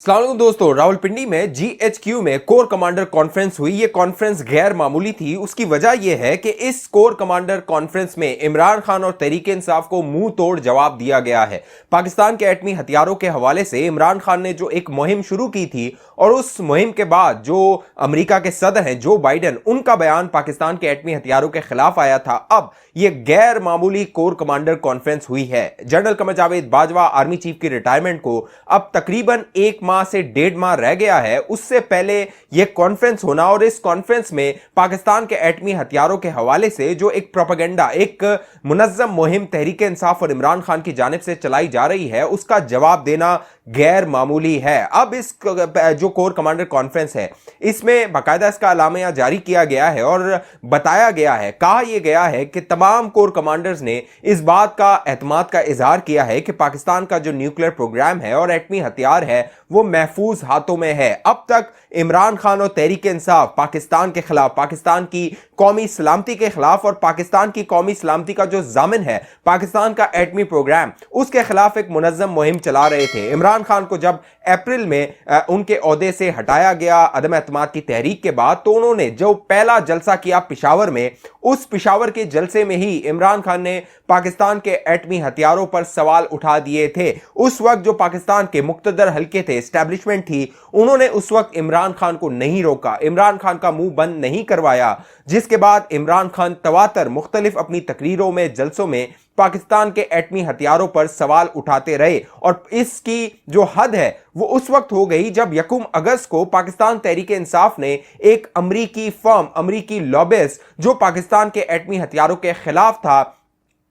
अस्सलाम वालेकुम दोस्तों, रावलपिंडी में जीएचक्यू में कोर कमांडर कॉन्फ्रेंस हुई। ये कॉन्फ्रेंस गैर मामूली थी। उसकी वजह यह है कि इस कोर कमांडर कॉन्फ्रेंस में इमरान खान और तहरीक इंसाफ को मुंह तोड़ जवाब दिया गया है। पाकिस्तान के एटमी हथियारों के हवाले से इमरान खान ने जो एक मुहिम शुरू की थी और उस मुहिम के बाद जो अमेरिका के सदर हैं जो बाइडन, उनका बयान पाकिस्तान के एटमी हथियारों के खिलाफ आया था। अब यह गैर मामूली कोर कमांडर कॉन्फ्रेंस हुई है। General Qamar Javed Bajwa army chief की रिटायरमेंट को अब तकरीबन 1 माह से 1.5 माह रह गया है। उससे पहले यह कॉन्फ्रेंस होना और इस कॉन्फ्रेंस में पाकिस्तान के एटमी हथियारों के हवाले से जो एक प्रोपेगेंडा, एक मुनज़्ज़म मुहिम तहरीक इंसाफ और इमरान खान की जानिब से चलाई जा रही है, उसका जवाब देना गैर मामूली है। अब इस जो कोर कमांडर कॉन्फ्रेंस है, इसमें बाकायदा इसका अलामिया जारी किया गया है और बताया गया है, कहा यह गया है कि तमाम कोर कमांडर्स ने इस बात का एतमाद का इजहार किया है कि पाकिस्तान का जो न्यूक्लियर प्रोग्राम है और एटमी हथियार है वो महफूज हाथों में है। अब तक इमरान खान और तहरीक इंसाफ पाकिस्तान के खिलाफ, पाकिस्तान की कौमी सलामती के खिलाफ और पाकिस्तान की कौमी सलामती का जो जामिन है पाकिस्तान का एटमी प्रोग्राम, उसके खिलाफ एक मुनज़्ज़म मुहिम चला रहे थे। इमरान खान को जब अप्रैल में उनके ओहदे से हटाया गया अदम एतमाद की तहरीक के बाद, तो उन्होंने जो पहला जलसा किया पिशावर में, उस पिशावर के जलसे में ही इमरान खान ने पाकिस्तान के एटमी हथियारों पर सवाल उठा दिए थे। उस वक्त जो पाकिस्तान के मुक्तदर हल्के थे, एस्टैब्लिशमेंट थी, उन्होंने उस वक्त इमरान खान को नहीं रोका, इमरान खान का मुंह बंद नहीं करवाया, जिसके बाद इमरान खान तवातर मुख्तलिफ अपनी तकरीरों में, जलसों में पाकिस्तान के एटमी हथियारों पर सवाल उठाते रहे। और इसकी जो हद है वो उस वक्त हो गई जब 1 अगस्त को पाकिस्तान तहरीक इंसाफ ने एक अमरीकी फर्म, अमरीकी लॉबिस्ट जो पाकिस्तान के एटमी हथियारों के खिलाफ था,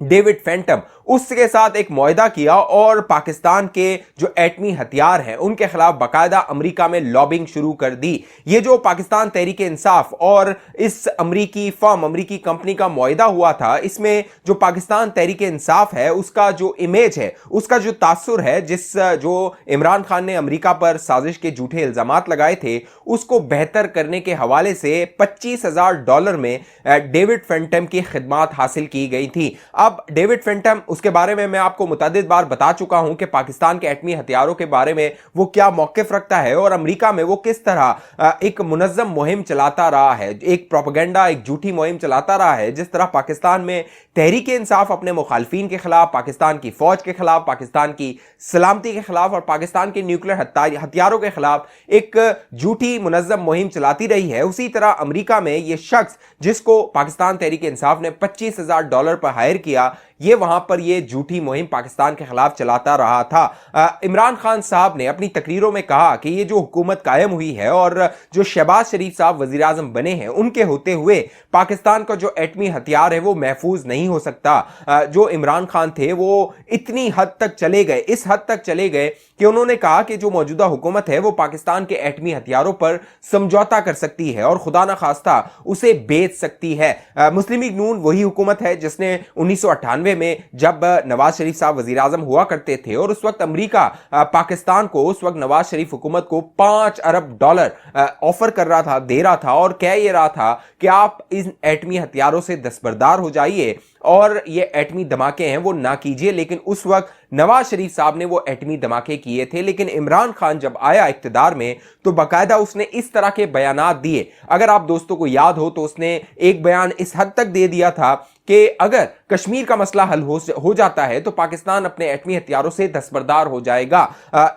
डेविड फैंटम, उसके साथ एक मुआहदा किया और पाकिस्तान के जो एटमी हथियार हैं उनके खिलाफ बाकायदा अमेरिका में लॉबिंग शुरू कर दी। ये जो पाकिस्तान तहरीक इंसाफ और इस अमरीकी फर्म, अमरीकी कंपनी का मुआहदा हुआ था, इसमें जो पाकिस्तान तहरीक इंसाफ है उसका जो इमेज है, उसका जो तासुर है, जो इमरान खान ने अमेरिका पर साजिश के झूठे इल्जामात लगाए थे, उसको बेहतर करने के हवाले से $25,000 में डेविड फैंटम की खिदमात हासिल की गई थी। अब डेविड फैंटम, उसके बारे में मैं आपको मुतअद्दिद बार बता चुका हूं कि पाकिस्तान के एटमी हथियारों के बारे में वो क्या मौक़िफ़ रखता है और अमेरिका में वो किस तरह एक मुनज़्ज़म मुहिम चलाता रहा है, एक प्रोपेगेंडा, एक झूठी मुहिम चलाता रहा है। जिस तरह पाकिस्तान में तहरीक इंसाफ अपने मुखालफिन के खिलाफ, पाकिस्तान की फौज के खिलाफ, पाकिस्तान की सलामती के खिलाफ और पाकिस्तान के न्यूक्लियर हथियारों के खिलाफ एक झूठी मुनज़्ज़म मुहिम चलाती रही है, उसी तरह अमेरिका में ये शख्स जिसको पाकिस्तान तहरीक इंसाफ ने $25,000 पर हायर किया, ये वहां पर ये झूठी मुहिम पाकिस्तान के खिलाफ चलाता रहा था। इमरान खान साहब ने अपनी तकरीरों में कहा कि ये जो हुकूमत कायम हुई है और जो शहबाज शरीफ साहब वजीर आजम बने हैं, उनके होते हुए पाकिस्तान का जो एटमी हथियार है वो महफूज नहीं हो सकता। जो इमरान खान थे वो इतनी हद तक चले गए, इस हद तक चले गए कि उन्होंने कहा कि जो मौजूदा हुकूमत है वो पाकिस्तान के एटमी हथियारों पर समझौता कर सकती है और खुदा न खास्ता उसे बेच सकती है। मुस्लिम लीग नून वही हुकूमत है जिसने 1998 में, जब नवाज शरीफ साहब वजीर आजम हुआ करते थे और उस वक्त अमेरिका पाकिस्तान को, उस वक्त नवाज शरीफ हुकूमत को $5 अरब ऑफर कर रहा था, दे रहा था और कह ये रहा था कि आप इन एटमी हथियारों से दस्तबरदार हो जाइए और ये एटमी धमाके हैं वो ना कीजिए। लेकिन उस वक्त नवाज शरीफ साहब ने वो एटमी धमाके किए थे। लेकिन इमरान खान जब आया इख्तिदार में तो बाकायदा उसने इस तरह के बयानात दिए। अगर आप दोस्तों को याद हो तो उसने एक बयान इस हद तक दे दिया था कि अगर कश्मीर का मसला हल हो जाता है तो पाकिस्तान अपने एटमी हथियारों से दस्तबरदार हो जाएगा।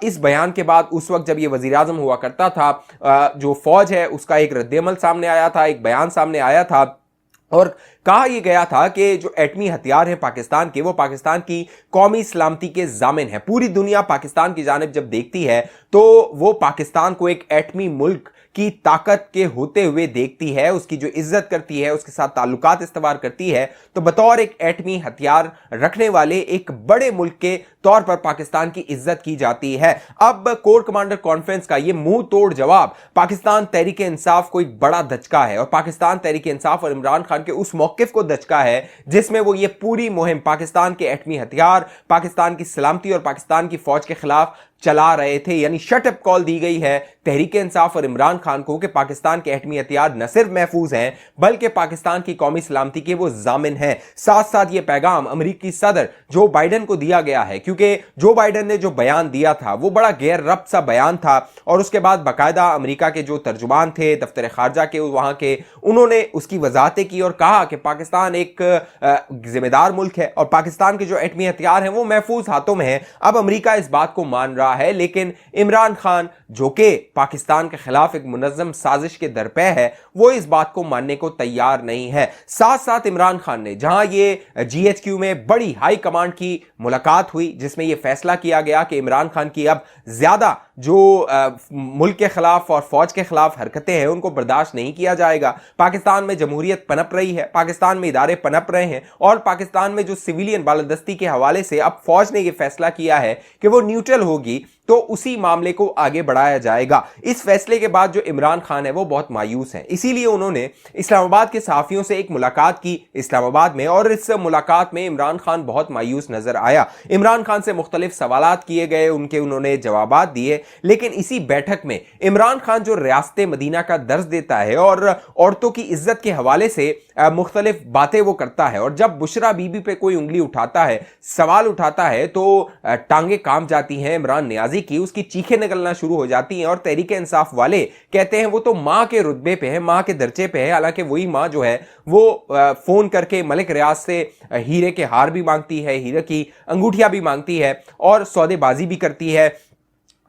इस बयान के बाद उस वक्त जब ये वजीर आजम हुआ करता था, जो फौज है उसका एक रद्द-ए-अमल सामने आया था, एक बयान सामने आया था और कहा यह गया था कि जो एटमी हथियार है पाकिस्तान के, वो पाकिस्तान की कौमी सलामती के जामिन है। पूरी दुनिया पाकिस्तान की जानिब जब देखती है तो वो पाकिस्तान को एक एटमी मुल्क की ताकत के होते हुए देखती है, उसकी जो इज्जत करती है, उसके साथ ताल्लुकात इस्तेमाल करती है। तो बतौर एक एटमी हथियार रखने वाले एक बड़े मुल्क के तौर पर पाकिस्तान की इज्जत की जाती है। अब कोर कमांडर कॉन्फ्रेंस का ये मुंह तोड़ जवाब पाकिस्तान तहरीक इंसाफ को एक बड़ा धचका है और पाकिस्तान तहरीक इंसाफ और इमरान खान के उस मौकिफ को धचका है जिसमें वो ये पूरी मुहिम पाकिस्तान के एटमी हथियार, पाकिस्तान की सलामती और पाकिस्तान की फौज के खिलाफ चला रहे थे, यानी शट अप कॉल दी गई है तहरीक इंसाफ और इमरान खान को कि पाकिस्तान के एटमी हथियार न सिर्फ महफूज हैं बल्कि पाकिस्तान की कौमी सलामती के वो जामिन हैं। साथ साथ ये पैगाम अमेरिकी सदर जो बाइडन को दिया गया है, क्योंकि जो बाइडन ने जो बयान दिया था वो बड़ा गैर रब्त सा बयान था और उसके बाद बाकायदा अमेरिका के जो तर्जुमान थे दफ्तर खारजा के वहां के, उन्होंने उसकी वजाहतें की और कहा कि पाकिस्तान एक जिम्मेदार मुल्क है और पाकिस्तान के जो एटमी हथियार हैं वो महफूज हाथों में हैं। अब अमेरिका इस बात को मान रहा है, लेकिन इमरान खान जो कि पाकिस्तान के खिलाफ एक मुनज़्ज़म साजिश के दरपे है वो इस बात को मानने को तैयार नहीं है। साथ साथ इमरान खान ने जहां ये GHQ में बड़ी हाई कमांड की मुलाकात हुई जिसमें यह फैसला किया गया कि इमरान खान की अब ज्यादा जो मुल्क के खिलाफ और फौज के खिलाफ हरकतें हैं उनको बर्दाश्त नहीं किया जाएगा। पाकिस्तान में जमहूरियत पनप रही है, पाकिस्तान में इदारे पनप रहे हैं और पाकिस्तान में जो सिविलियन बालादस्ती के हवाले से अब फौज ने यह फैसला किया है कि वो न्यूट्रल होगी, तो उसी मामले को आगे बढ़ाया जाएगा। इस फैसले के बाद जो इमरान खान है वो बहुत मायूस है, इसीलिए उन्होंने इस्लामाबाद के सहाफियों से एक मुलाकात की इस्लामाबाद में और इस मुलाकात में इमरान खान बहुत मायूस नजर आया। इमरान खान से मुख्तलिफ सवालात किए गए, उन्होंने जवाबात दिए, लेकिन इसी बैठक में इमरान खान जो रियासत मदीना का दर्ज देता है और औरतों की इज्जत के हवाले से मुख्तलिफ बातें वो करता है और जब बुशरा बीबी पे कोई उंगली उठाता है, सवाल उठाता है, तो टांगे काम जाती हैं इमरान नियाजी की, उसकी चीखें निकलना शुरू हो जाती हैं और तहरीक इंसाफ वाले कहते हैं वो तो मां के रुतबे पे है, मां के दर्जे पे है। हालांकि वही मां जो है वो फोन करके मलिक रियाज से हीरे के हार भी मांगती है, हीरे की अंगूठियां भी मांगती है और सौदेबाजी भी करती है।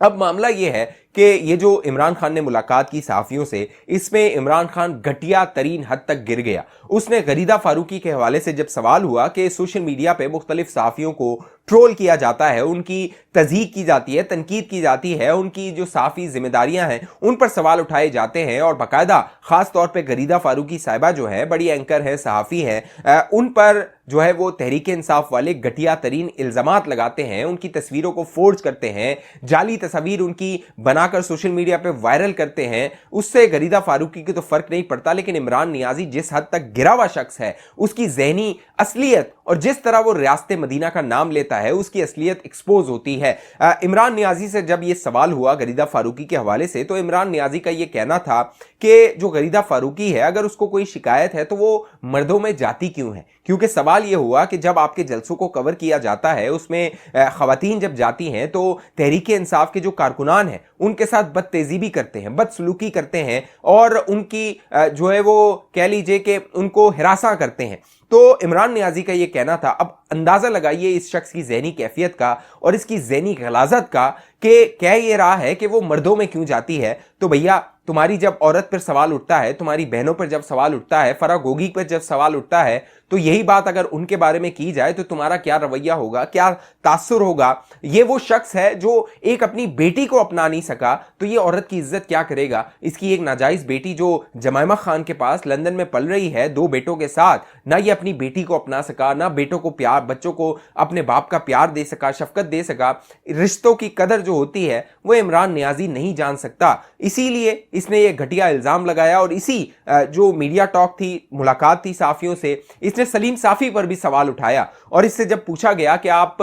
अब मामला यह है कि ये जो इमरान खान ने मुलाकात की सहाफियों से, इसमें इमरान खान घटिया तरीन हद तक गिर गया। उसने गरीदा फारूकी के हवाले से जब सवाल हुआ कि सोशल मीडिया पे मुख्तलिफ सहाफियों को ट्रोल किया जाता है, उनकी तज़हीक की जाती है, तनकीद की जाती है, उनकी जो साफ़ी जिम्मेदारियां हैं उन पर सवाल उठाए जाते हैं और बाकायदा ख़ास तौर पे गरीदा फारूकी साहिबा जो है बड़ी एंकर है, सहाफ़ी हैं, उन पर जो है वो तहरीक इंसाफ वाले घटिया तरीन इल्ज़ामात लगाते हैं, उनकी तस्वीरों को फोर्ज करते हैं, जाली तस्वीर उनकी बनाकर सोशल मीडिया पे वायरल करते हैं। उससे गरीदा फारूकी की तो फ़र्क नहीं पड़ता, लेकिन इमरान नियाजी जिस हद तक गिरा हुआ शख्स है, उसकी ज़हनी असलियत और जिस तरह वो रियासत मदीना का नाम लेता है उसकी असलियत एक्सपोज होती है। इमरान नियाजी से जब ये सवाल हुआ गरीदा फारूकी के हवाले से, तो इमरान नियाजी का ये कहना था कि जो गरीदा फारूकी है अगर उसको कोई शिकायत है तो वो मर्दों में जाती क्यों है, क्योंकि सवाल ये हुआ कि जब आपके जलसों को कवर किया जाता है उसमें खवातीन जब जाती हैं तो तहरीक इंसाफ के जो कारकुनान हैं उनके साथ बदतेजी भी करते हैं, बदसलूकी करते हैं और उनकी जो है वो कह लीजिए कि उनको हिरासा करते हैं। तो इमरान नियाजी का ये कहना था। अब अंदाजा लगाइए इस शख्स की ज़हनी कैफियत का और इसकी ज़हनी गलाजत का कि कह ये रहा है कि वो मर्दों में क्यों जाती है। तो भैया तुम्हारी जब औरत पर सवाल उठता है, तुम्हारी बहनों पर जब सवाल उठता है, फरा गोगी पर जब सवाल उठता है, तो यही बात अगर उनके बारे में की जाए तो तुम्हारा क्या रवैया होगा, क्या तासुर होगा। ये वो शख्स है जो एक अपनी बेटी को अपना नहीं सका, तो ये औरत की इज्जत क्या करेगा। इसकी एक नाजायज बेटी जो जमाइमा खान के पास लंदन में पल रही है 2 बेटों के साथ, ना ये अपनी बेटी को अपना सका, ना बेटों को प्यार, बच्चों को अपने बाप का प्यार दे सका, शफकत दे सका। रिश्तों की कदर जो होती है वो इमरान नियाजी नहीं जान सकता, इसीलिए इसने ये घटिया इल्जाम लगाया। और इसी जो मीडिया टॉक थी, मुलाकात थी साफियों से, इसने सलीम साफी पर भी सवाल उठाया और इससे जब पूछा गया कि आप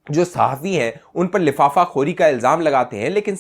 जो सहाफ़ी हैं उन पर लिफाफा खोरी का इल्ज़ाम लगाते हैं, लेकिन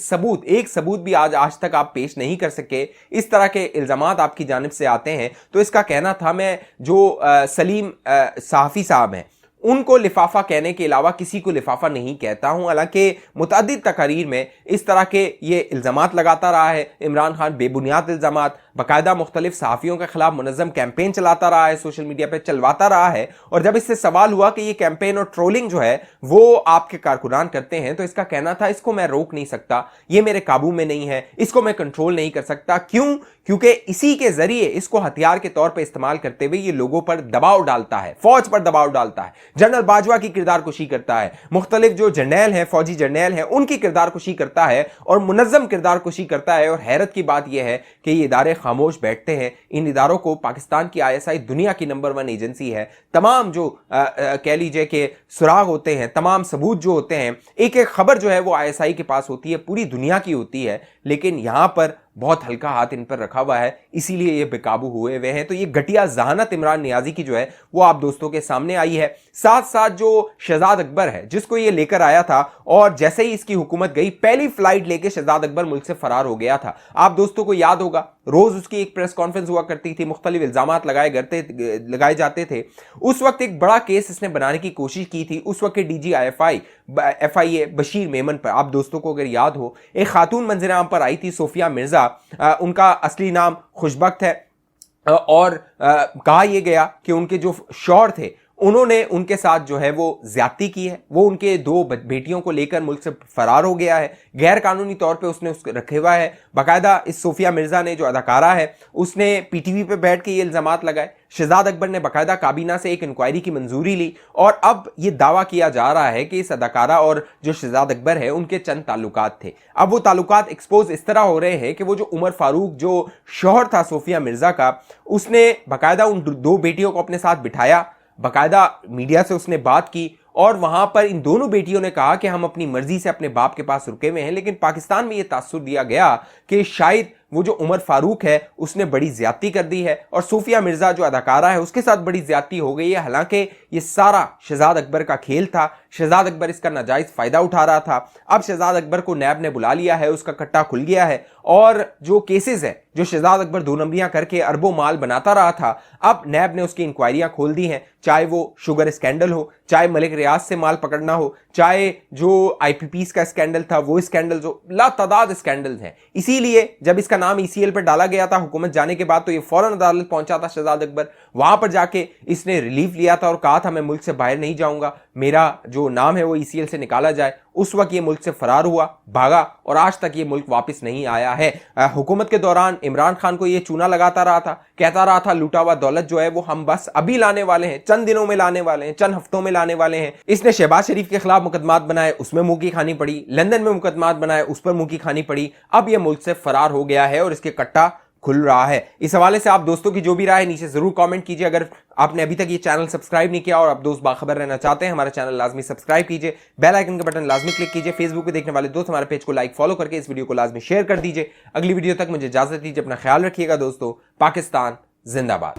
एक सबूत भी आज तक आप पेश नहीं कर सके, इस तरह के इल्ज़ामात आपकी जानिब से आते हैं, तो इसका कहना था मैं जो सलीम सहाफ़ी साहब हैं उनको लिफाफा कहने के अलावा किसी को लिफाफा नहीं कहता हूं। हालांकि मुतादिद तकारीर में इस तरह के ये इल्ज़ामात लगाता रहा है इमरान खान, बेबुनियाद इल्ज़ामात, बाकायदा मुख्तलिफ सहाफ़ियों के खिलाफ मुनज़्ज़म कैंपेन चलाता रहा है, सोशल मीडिया पर चलवाता रहा है। और जब इससे सवाल हुआ कि ये कैंपेन और ट्रोलिंग जो है वो आपके कारकुनान करते हैं, तो इसका कहना था इसको मैं रोक नहीं सकता, ये मेरे काबू में नहीं है, इसको मैं कंट्रोल नहीं कर सकता। क्यों? क्योंकि इसी के जरिए इसको हथियार के तौर पर इस्तेमाल करते हुए ये लोगों पर दबाव डालता है, फौज पर दबाव डालता है, जनरल बाजवा की किरदार कुशी करता है, मुख्तलिफ जो जर्नैल हैं, फौजी जर्नैल हैं, उनकी किरदार कुशी करता है और मुनज़्ज़म किरदार कुशी करता है। और हैरत की बात यह है कि ये इदारे खामोश बैठते हैं। इन इदारों को पाकिस्तान की ISI दुनिया की नंबर 1 एजेंसी है। तमाम जो कह लीजिए कि सुराग होते हैं, तमाम सबूत जो होते हैं, एक एक खबर जो है वो ISI के पास होती है, पूरी दुनिया की होती है, लेकिन यहाँ पर बहुत हल्का हाथ इन पर रखा हुआ है, इसीलिए ये बेकाबू हुए हुए हैं। तो ये घटिया जहानत इमरान नियाजी की जो है वो आप दोस्तों के सामने आई है। साथ साथ जो शहजाद अकबर है जिसको ये लेकर आया था, और जैसे ही इसकी हुकूमत गई पहली फ्लाइट लेके शहजाद अकबर मुल्क से फरार हो गया था। आप दोस्तों को याद होगा रोज उसकी एक प्रेस कॉन्फ्रेंस हुआ करती थी, मुख्तलिफ इल्जामात लगाए जाते थे। उस वक्त एक बड़ा केस इसने बनाने की कोशिश की थी उस वक्त के DG FIA बशीर मेमन पर। आप दोस्तों को अगर याद हो, एक खातून मंजर आम पर आई थी, सोफिया मिर्जा, उनका असली नाम खुशबख्त है, और कहा यह गया कि उनके जो शौहर थे उन्होंने उनके साथ जो है वो ज्यादती की है। वो उनके 2 बेटियों को लेकर मुल्क से फरार हो गया है, गैर कानूनी तौर पे उसने उसको रखे हुआ है। बाकायदा इस सोफिया मिर्जा ने, जो अदाकारा है, उसने PTV पे बैठ के ये इल्जामात लगाए। शहजाद अकबर ने बाकायदा काबीना से एक इंक्वायरी की मंजूरी ली, और अब ये दावा किया जा रहा है कि इस अदाकारा और जो शहजाद अकबर है उनके चंद ताल्लुकात थे। अब वो ताल्लुकात एक्सपोज इस तरह हो रहे हैं कि वो जो उमर फारूक जो शौहर था सोफिया मिर्जा का, उसने बाकायदा उन 2 बेटियों को अपने साथ बिठाया, बाकायदा मीडिया से उसने बात की, और वहां पर इन दोनों बेटियों ने कहा कि हम अपनी मर्जी से अपने बाप के पास रुके हुए हैं। लेकिन पाकिस्तान में यह तासुर दिया गया कि शायद वो जो उमर फारूक है उसने बड़ी ज्यादती कर दी है, और सूफिया मिर्जा जो अदाकारा है उसके साथ बड़ी ज्यादती हो गई है। हालांकि ये सारा शहजाद अकबर का खेल था, शहजाद अकबर इसका नाजायज फायदा उठा रहा था। अब शहजाद अकबर को नैब ने बुला लिया है, उसका कट्टा खुल गया है, और जो केसेस है जो शहजाद अकबर 2 नंबरियां करके अरबों माल बनाता रहा था, अब नैब ने उसकी इंक्वायरियां खोल दी हैं। चाहे वो शुगर स्कैंडल हो, चाहे मलिक रियाज से माल पकड़ना हो, चाहे जो IPPs का स्कैंडल था वो स्कैंडल, जो लातादाद स्कैंडल्स हैं। इसीलिए जब इसका नाम ECL पर डाला गया था हुकूमत जाने के बाद, तो ये फौरन अदालत पहुंचा था शहजाद अकबर। वहां पर जाके इसने रिलीफ लिया था और कहा था मैं मुल्क से बाहर नहीं जाऊंगा, मेरा जो नाम है वो ECL से निकाला जाए। उस वक्त ये मुल्क से फरार हुआ, भागा, और आज तक ये मुल्क वापस नहीं आया है। हुकूमत के दौरान इमरान खान को ये चूना लगाता रहा था, कहता रहा था लूटा हुआ दौलत जो है वो हम बस अभी लाने वाले हैं, चंद दिनों में लाने वाले हैं, चंद हफ्तों में लाने वाले हैं। इसने शहबाज शरीफ के खिलाफ मुकदमात बनाए, उसमें मुंह की खानी पड़ी। लंदन में मुकदमात बनाए, उस पर मुंह की खानी पड़ी। अब ये मुल्क से फरार हो गया है और इसके कट्टा खुल रहा है। इस हवाले से आप दोस्तों की जो भी राय है नीचे जरूर कमेंट कीजिए। अगर आपने अभी तक ये चैनल सब्सक्राइब नहीं किया और आप दोस्त बाखबर रहना चाहते हैं, हमारा चैनल लाजमी सब्सक्राइब कीजिए, बेल आइकन का बटन लाजमी क्लिक कीजिए। फेसबुक पे देखने वाले दोस्त हमारे पेज को लाइक फॉलो करके इस वीडियो को लाजमी शेयर कर दीजिए। अगली वीडियो तक मुझे इजाजत दीजिए, अपना ख्याल रखिएगा दोस्तों। पाकिस्तान जिंदाबाद।